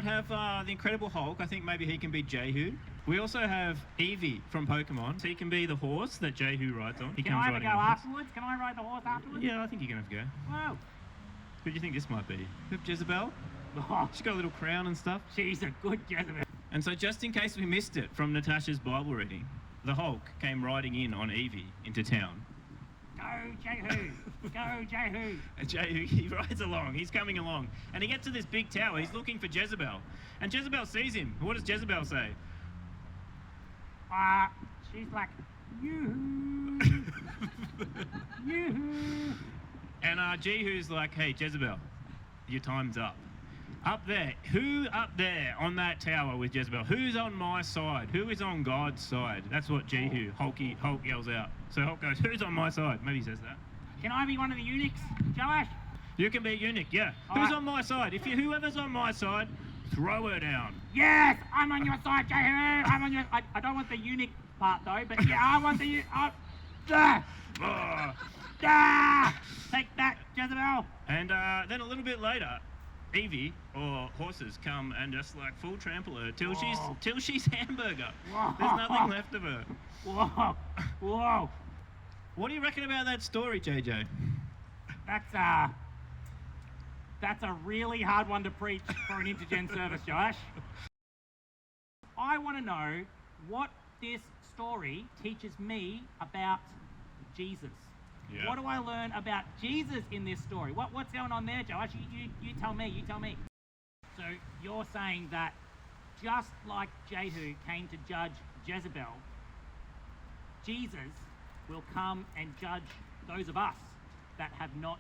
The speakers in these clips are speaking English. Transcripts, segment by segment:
might have the Incredible Hulk. I think maybe he can be Jehu. We also have Eevee from Pokemon. So he can be the horse that Jehu rides on. Can I have a go afterwards? Can I ride the horse afterwards? Yeah, I think you can have a go. Wow. Who do you think this might be? Jezebel? Oh, She's got a little crown and stuff. she's a good Jezebel. And so just in case we missed it from Natasha's Bible reading, the Hulk came riding in on Eevee into town. Go, Jehu! Go, Jehu! And Jehu, he rides along, he's coming along, and he gets to this big tower, he's looking for Jezebel. And Jezebel sees him. What does Jezebel say? She's like, yoo-hoo! Yoo-hoo! And Jehu's like, hey, Jezebel, your time's up. Up there, who up there on that tower with Jezebel? Who's on my side? Who is on God's side? That's what Jehu, Hulk yells out. So Hulk goes, who's on my side? Maybe he says that. Can I be one of the eunuchs, Joash? You can be a eunuch, yeah. All Who's right. on my side? Whoever's on my side, throw her down. Yes, I'm on your side, Jehu. I'm on your. I don't want the eunuch part though, but yeah, I want the eunuch. Take that, Jezebel. And then a little bit later, Eevee, or horses, come and just like full trample her till she's hamburger. Whoa. There's nothing left of her. Whoa, whoa. What do you reckon about that story, JJ? That's a really hard one to preach for an Intergen service, Josh. I want to know what this story teaches me about Jesus. Yeah. What do I learn about Jesus in this story? What's going on there, Josh? You tell me, So you're saying that just like Jehu came to judge Jezebel, Jesus will come and judge those of us that have not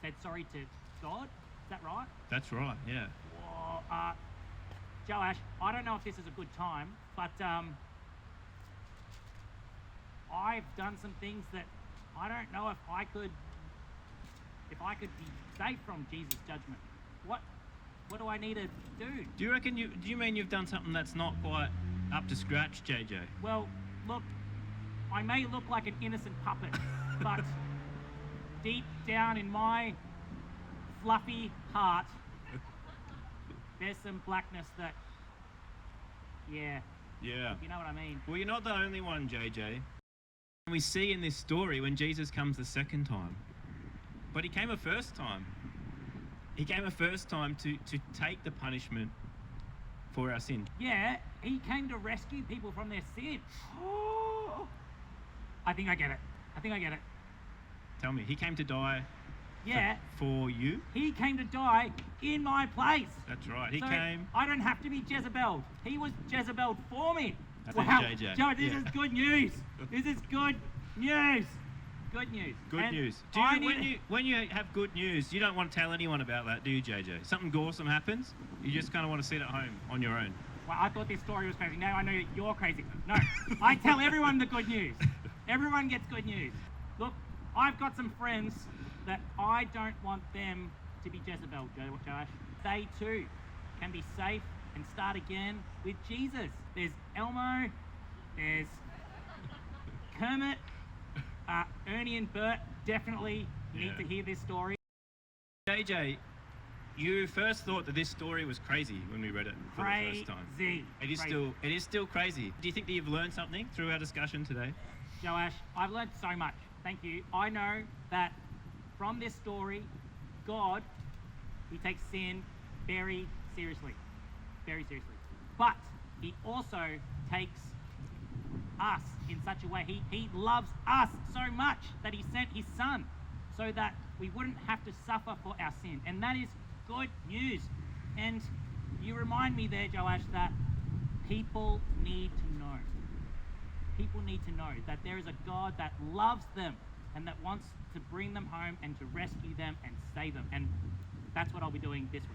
said sorry to God. Is that right? That's right, yeah. Well, Joash, I don't know if this is a good time, but I've done some things that I don't know if I could be safe from Jesus' judgment. What do I need to do? Do you mean you've done something that's not quite up to scratch, JJ? Well, look, I may look like an innocent puppet, but deep down in my fluffy heart, there's some blackness that, yeah. Yeah. You know what I mean? Well, you're not the only one, JJ. We see in this story when Jesus comes the second time. But he came a first time. He came a first time to take the punishment for our sin. Yeah, he came to rescue people from their sin. I think I get it. Tell me, he came to die Yeah. for you? He came to die in my place. That's right, he So came. I don't have to be Jezebel. He was Jezebel for me. I Wow, think JJ. Joe, this yeah. is good news. This is good news. Good news. Good And news. When you have good news, you don't want to tell anyone about that, do you, JJ? Something awesome happens, you just kind of want to sit at home on your own. Well, I thought this story was crazy. Now I know that you're crazy. No, I tell everyone the good news. Everyone gets good news. Look, I've got some friends that I don't want them to be Jezebel, Josh. They too can be safe and start again with Jesus. There's Elmo, there's Kermit, Ernie and Bert definitely need to hear this story. JJ, you first thought that this story was crazy when we read it for the first time. It is still crazy. Do you think that you've learned something through our discussion today? Joash, I've learned so much. Thank you. I know that from this story, God, he takes sin very seriously. Very seriously. But he also takes us in such a way. He loves us so much that he sent his son so that we wouldn't have to suffer for our sin. And that is good news. And you remind me there, Joash, that people need to know. People need to know that there is a God that loves them and that wants to bring them home and to rescue them and save them. And that's what I'll be doing this week.